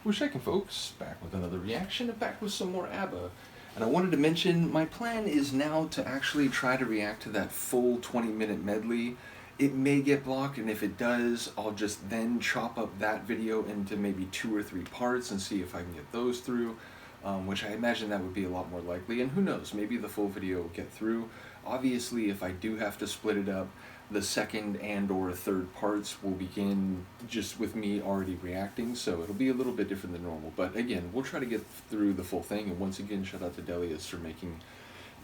Who's checking, folks? Back with another reaction and back with some more ABBA. And I wanted to mention, my plan is now to actually try to react to that full 20-minute medley. It may get blocked, and if it does, I'll just then chop up that video into maybe 2 or 3 parts and see if I can get those through, which I imagine that would be a lot more likely. And who knows, maybe the full video will get through. Obviously, if I do have to split it up, the second and or third parts will begin just with me already reacting, so it'll be a little bit different than normal. But again, we'll try to get through the full thing, and once again, shout out to Delius for making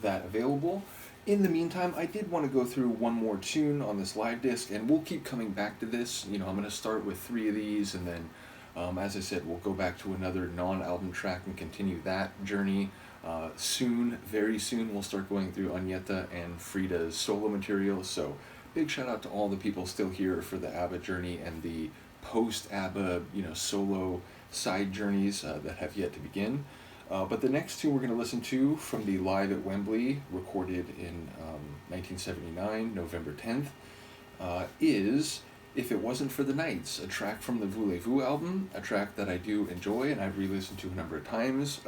that available. In the meantime, I did want to go through one more tune on this live disc, and we'll keep coming back to this. You know, I'm going to start with 3 of these, and then, as I said, we'll go back to another non-album track and continue that journey. Soon, very soon, we'll start going through Agneta and Frida's solo material, so big shout out to all the people still here for the ABBA journey and the post-ABBA, solo side journeys that have yet to begin. But the next 2 we're going to listen to from the Live at Wembley, recorded in 1979, November 10th, is If It Wasn't for the Nights, a track from the Voulez-Vous album, a track that I do enjoy and I've re-listened to a number of times.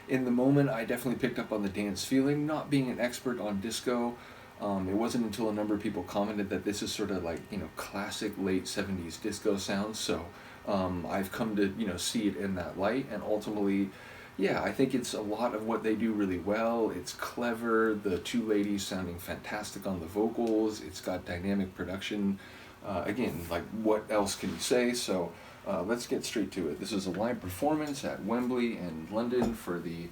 In the moment, I definitely picked up on the dance feeling, not being an expert on disco. It wasn't until a number of people commented that this is sort of like, classic late 70s disco sound, so I've come to, see it in that light, and ultimately, yeah, I think it's a lot of what they do really well. It's clever, the 2 ladies sounding fantastic on the vocals, it's got dynamic production. Again, like, what else can you say? So let's get straight to it. This is a live performance at Wembley in London for the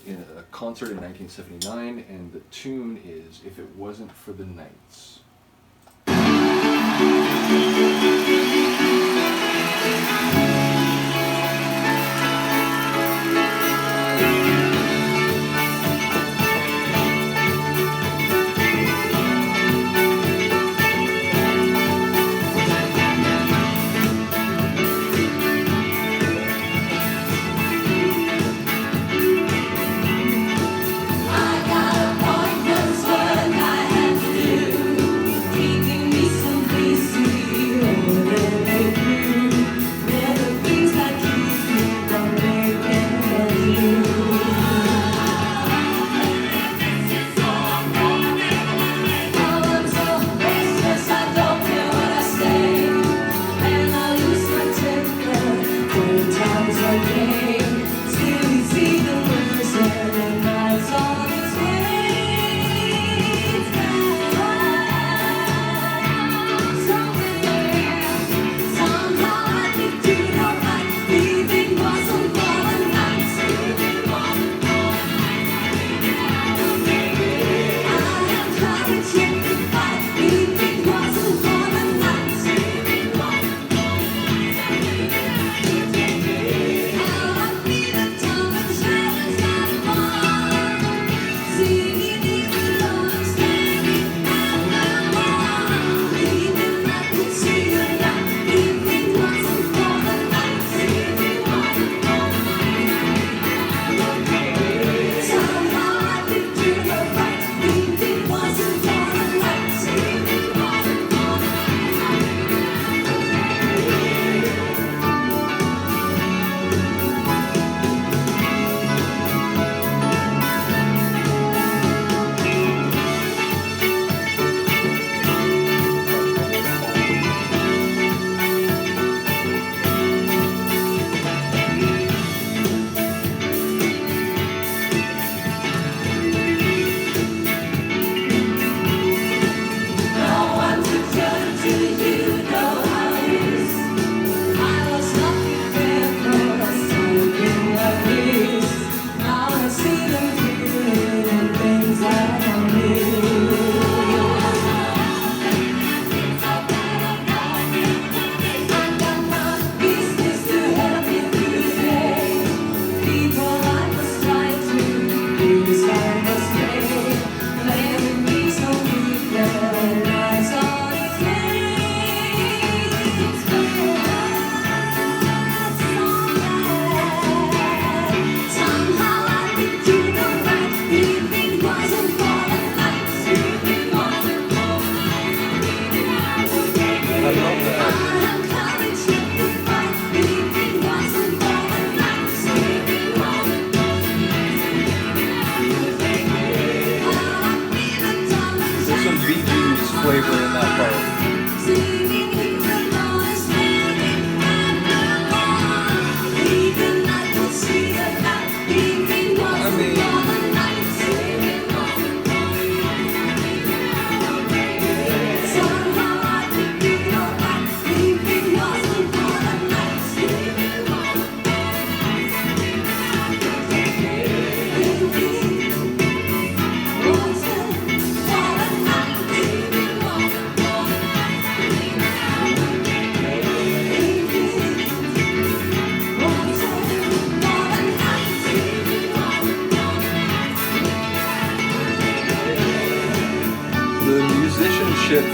in a concert in 1979, and the tune is If It Wasn't for the Nights.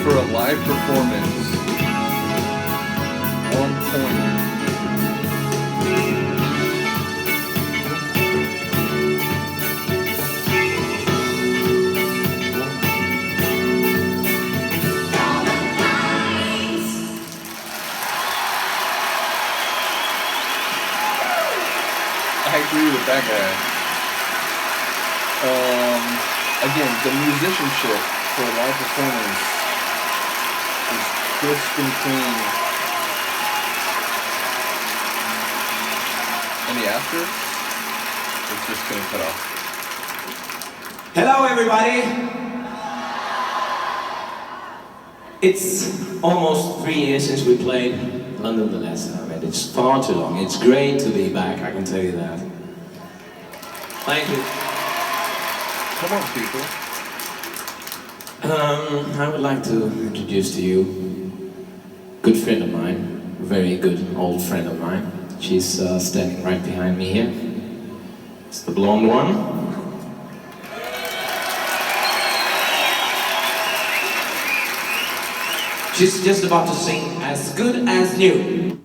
for a live performance, 1 point. I agree with that guy. Again, the musicianship for a live performance is crisp and clean. And the after, it's just gonna cut off. Hello, everybody. It's almost 3 years since we played London the last time, and it's far too long. It's great to be back, I can tell you that. Thank you. Come on, people. I would like to introduce to you a good friend of mine, a very good old friend of mine. She's standing right behind me here. It's the blonde one. She's just about to sing As Good As New.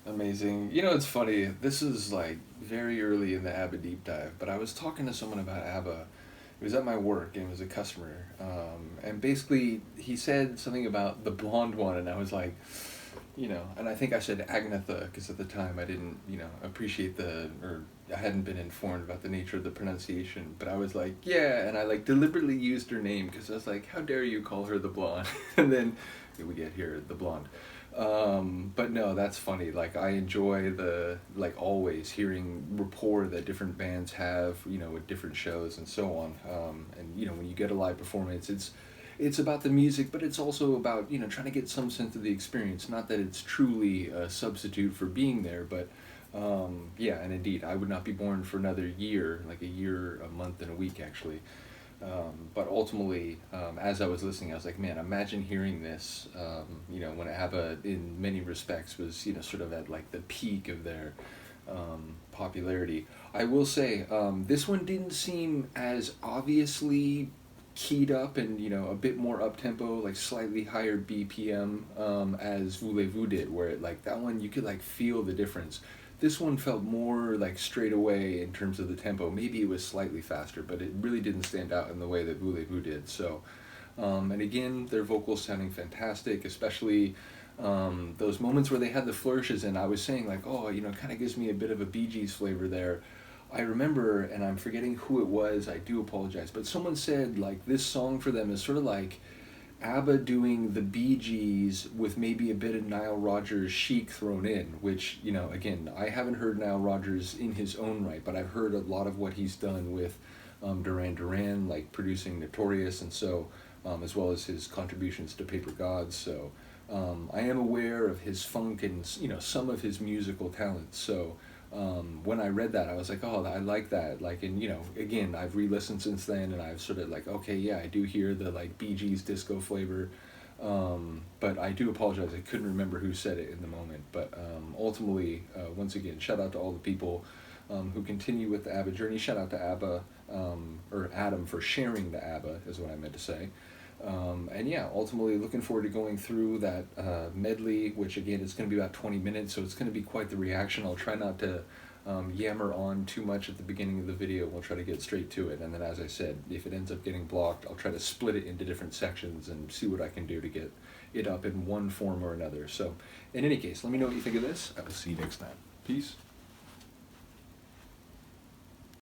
Amazing. You know, it's funny. This is like very early in the ABBA deep dive, but I was talking to someone about ABBA. It was at my work, and it was a customer. And basically, he said something about the blonde one, and I was like, you know, and I think I said Agnetha, because at the time I didn't, you know, appreciate or I hadn't been informed about the nature of the pronunciation, but I was like, yeah, and I like deliberately used her name, because I was like, how dare you call her the blonde? And then we get here, the blonde. But no, that's funny. Like, I enjoy like always hearing rapport that different bands have, you know, with different shows and so on. And you know, when you get a live performance, it's about the music, but it's also about, you know, trying to get some sense of the experience. Not that it's truly a substitute for being there, but yeah, and indeed, I would not be born for another year, like a year, a month, and a week actually. But ultimately, as I was listening, I was like, man, imagine hearing this, you know, when ABBA, in many respects, was, you know, sort of at like the peak of their popularity. I will say, this one didn't seem as obviously keyed up and, you know, a bit more up-tempo, like slightly higher BPM, as Voulez-Vous did, where it, like, that one, you could like feel the difference. This one felt more like straight away in terms of the tempo. Maybe it was slightly faster, but it really didn't stand out in the way that Voulez-Vous did. So, and again, their vocals sounding fantastic, especially those moments where they had the flourishes in. I was saying like, oh, you know, it kind of gives me a bit of a Bee Gees flavor there. I remember, and I'm forgetting who it was, I do apologize, but someone said like this song for them is sort of like ABBA doing the Bee Gees with maybe a bit of Nile Rodgers chic thrown in, which, you know, again, I haven't heard Nile Rodgers in his own right, but I've heard a lot of what he's done with Duran Duran, like producing Notorious, and so, as well as his contributions to Paper Gods, so I am aware of his funk and, you know, some of his musical talents, so when I read that, I was like, oh, I like that. Like, and, you know, again, I've re-listened since then, and I've sort of like, okay, yeah, I do hear the, like, Bee Gees disco flavor. But I do apologize. I couldn't remember who said it in the moment. But ultimately, once again, shout out to all the people who continue with the ABBA journey. Shout out to ABBA, or Adam for sharing the ABBA, is what I meant to say. And yeah, ultimately looking forward to going through that medley, which again is going to be about 20 minutes, so it's going to be quite the reaction. I'll try not to yammer on too much at the beginning of the video. We'll try to get straight to it, and then, as I said, if it ends up getting blocked, I'll try to split it into different sections and see what I can do to get it up in one form or another. So in any case, let me know what you think of this. I will see you next time. Peace.